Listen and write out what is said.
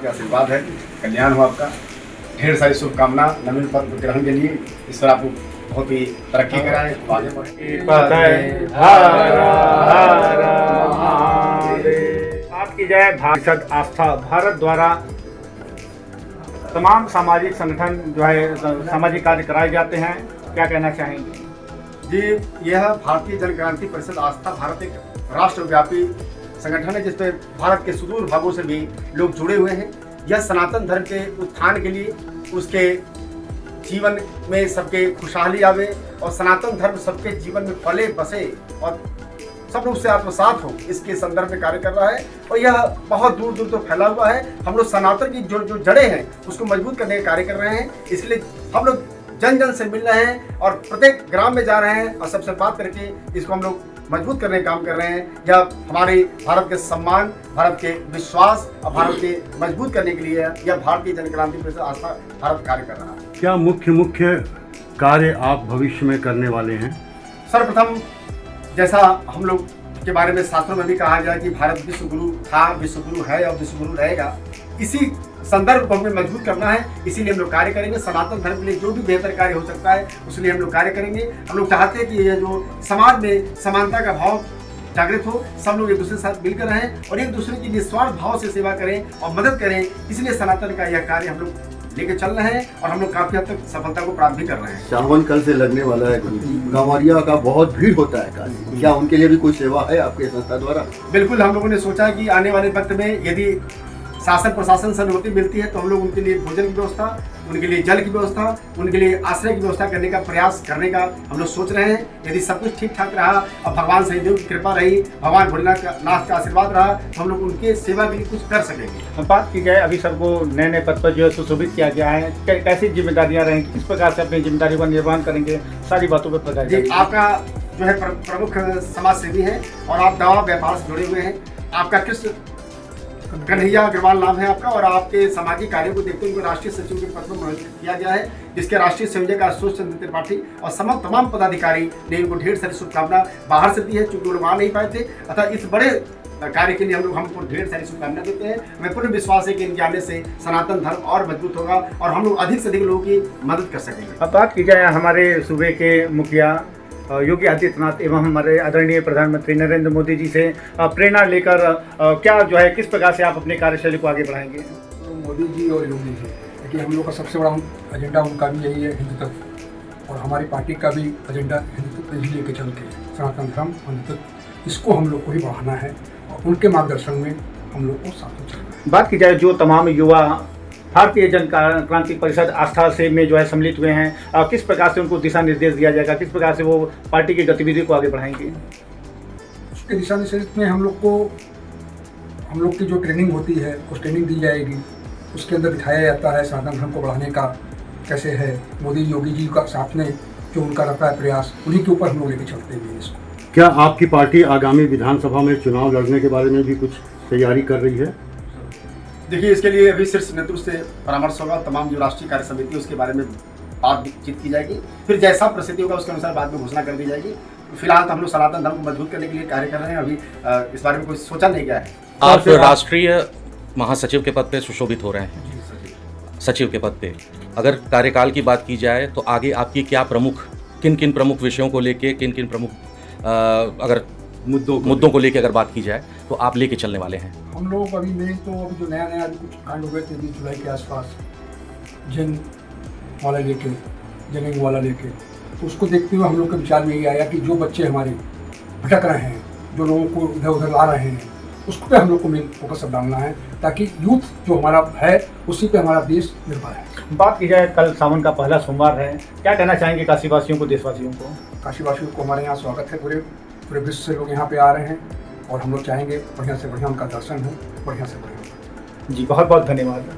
आपके आशीर्वाद है, कल्याण हो आपका। ढेर सारी शुभकामना नवीन पद ग्रहण के लिए। ईश्वर आपको बहुत ही तरक्की कराए, आगे बढ़े। आपकी जय। भारत आस्था भारत द्वारा तमाम सामाजिक संगठन जो है सामाजिक कार्य कराए जाते हैं, क्या कहना चाहेंगे? जी, यह भारतीय जन क्रांति परिषद आस्था भारत एक राष्ट्रव्यापी संगठन है जिसपे भारत के सुदूर भागों से भी लोग जुड़े हुए हैं। यह सनातन धर्म के उत्थान के लिए, उसके जीवन में सबके खुशहाली आवे और सनातन धर्म सबके जीवन में पले बसे और सब लोग से आत्मसात हो, इसके संदर्भ में कार्य कर रहा है। और यह बहुत दूर दूर तक फैला हुआ है। हम लोग सनातन की जो जड़ें हैं उसको मजबूत करने का कार्य कर रहे हैं। इसलिए हम लोग जन जन से मिल रहे हैं और प्रत्येक ग्राम में जा रहे हैं और सबसे बात करके इसको हम लोग मजबूत करने का काम कर रहे हैं। यह हमारे भारत के सम्मान, भारत के विश्वास और भारत के मजबूत करने के लिए यह भारतीय जन क्रांति परिषद आस्था भारत कार्य कर रहा है। क्या मुख्य कार्य आप भविष्य में करने वाले हैं? सर्वप्रथम, जैसा हम लोग के बारे में शास्त्रों में भी कहा गया कि भारत विश्व गुरु था, विश्व गुरु है और विश्व गुरु रहेगा, इसी संदर्भ को हमें मजबूत करना है। इसीलिए हम लोग कार्य करेंगे। सनातन धर्म के लिए जो भी बेहतर कार्य हो सकता है उसके लिए हम लोग कार्य करेंगे। हम लोग चाहते हैं कि यह जो समाज में समानता का भाव जागृत हो, सब लोग एक दूसरे के साथ मिलकर रहें और एक दूसरे की निस्वार्थ भाव से सेवा करें और मदद करें। इसलिए सनातन का यह कार्य हम लोग लेके चल रहे हैं और हम लोग काफी हद तक सफलता को प्राप्त भी कर रहे हैं। सावन कल से लगने वाला है गुरुजी, कांवरिया का बहुत भीड़ होता है काशी, क्या उनके लिए भी कोई सेवा है आपके संस्था द्वारा? बिल्कुल, हम लोगों ने सोचा कि आने वाले वक्त में यदि शासन प्रशासन से अनुमति मिलती है तो हम लोग उनके लिए भोजन की व्यवस्था, उनके लिए जल की व्यवस्था, उनके लिए आश्रय की व्यवस्था करने का प्रयास करने का हम लोग सोच रहे हैं। यदि सब कुछ ठीक ठाक रहा और भगवान शनिदेव की कृपा रही, भगवान भोलेनाथ का आशीर्वाद रहा तो हम लोग उनके सेवा के लिए कुछ कर सकेंगे। बात की जाए, अभी सबको नए नए पद पर जो है सुशोभित किया गया है, कैसी जिम्मेदारियां रहेंगी, किस प्रकार से अपनी जिम्मेदारी का निर्वहन करेंगे, सारी बातों पर प्रकाश जी, आपका जो है प्रमुख समाज सेवी है और आप दवा व्यापार से जुड़े हुए हैं। आपका कृष्ण कन्हैया अग्रवाल नाम है आपका और आपके सामाजिक कार्यों को देखते हुए राष्ट्रीय सचिव के पद पर मनोनीत किया गया है, जिसके राष्ट्रीय संयोजक आशुतोष चंद्र त्रिपाठी और तमाम पदाधिकारी ने इनको ढेर सारी शुभकामना बाहर से दी है, चूंकि वो लोग आ नहीं पाए थे। अतः इस बड़े कार्य के लिए हमको ढेर सारी शुभकामना देते हैं। हमें पूर्ण विश्वास है कि इनके आने से सनातन धर्म और मजबूत होगा और हम लोग अधिक से अधिक लोगों की मदद कर सकेंगे। अब बात की जाए हमारे सूबे के मुखिया योगी आदित्यनाथ एवं हमारे आदरणीय प्रधानमंत्री नरेंद्र मोदी जी से प्रेरणा लेकर क्या जो है किस प्रकार से आप अपनी कार्यशैली को आगे बढ़ाएंगे? तो मोदी जी और योगी जी, देखिए हम लोग का सबसे बड़ा एजेंडा उनका भी यही है, हिंदुत्व, और हमारी पार्टी का भी एजेंडा हिंदुत्व ही लेके चल के सनातन धर्म हिंदुत्व, इसको हम लोग को ही बढ़ाना है और उनके मार्गदर्शन में हम लोग को साथ में चलना है। बात की जाए, जो तमाम युवा भारतीय जन क्रांति परिषद आस्था से में जो है सम्मिलित हुए हैं, किस प्रकार से उनको दिशा निर्देश दिया जाएगा, किस प्रकार से वो पार्टी की गतिविधियों को आगे बढ़ाएंगे? उसके दिशा निर्देश में हम लोग की जो ट्रेनिंग होती है उस ट्रेनिंग दी जाएगी। उसके अंदर दिखाया जाता है सनातन धर्म को बढ़ाने का कैसे है। मोदी योगी जी का साथ में जो उनका रहता है प्रयास, उन्हीं के ऊपर हम लोग लेके चलते हैं इसको। क्या आपकी पार्टी आगामी विधानसभा में चुनाव लड़ने के बारे में भी कुछ तैयारी कर रही है? देखिए, इसके लिए अभी शीर्ष नेतृत्व से परामर्श होगा। तमाम जो राष्ट्रीय कार्य समिति उसके बारे में बातचीत की जाएगी, फिर जैसा परिस्थिति होगा उसके अनुसार बाद में घोषणा कर दी जाएगी। फिलहाल तो हम लोग सनातन धर्म को मजबूत करने के लिए कार्य कर रहे हैं। अभी इस बारे में कोई सोचा नहीं गया है। आप राष्ट्रीय महासचिव के पद पे सुशोभित हो रहे हैं, सचिव के पद पे। अगर कार्यकाल की बात की जाए तो आगे आपकी क्या किन किन प्रमुख विषयों को लेके, किन किन प्रमुख अगर मुद्दों को लेके अगर बात की जाए तो आप लेके चलने वाले हैं? हम लोग अभी जो नया अभी कुछ कांड हुए थे 20 जुलाई के आसपास, जन वाला लेके, जनिंग वाला लेके, तो उसको देखते हुए हम लोग के विचार में ये आया कि जो बच्चे हमारे भटक रहे हैं, जो लोगों को इधर उधर ला रहे हैं, उस पर हम लोग को मेन फोकस डालना है ताकि यूथ जो हमारा है उसी पे हमारा देश निर्भर है। बात की जाए, कल सावन का पहला सोमवार है, क्या कहना चाहेंगे काशीवासियों को, देशवासियों को? काशीवासियों को हमारे यहाँ स्वागत है। पूरे विश्व से लोग यहाँ पे आ रहे हैं और हम लोग चाहेंगे बढ़िया से बढ़िया उनका दर्शन हो, बढ़िया से बढ़िया। जी, बहुत बहुत धन्यवाद।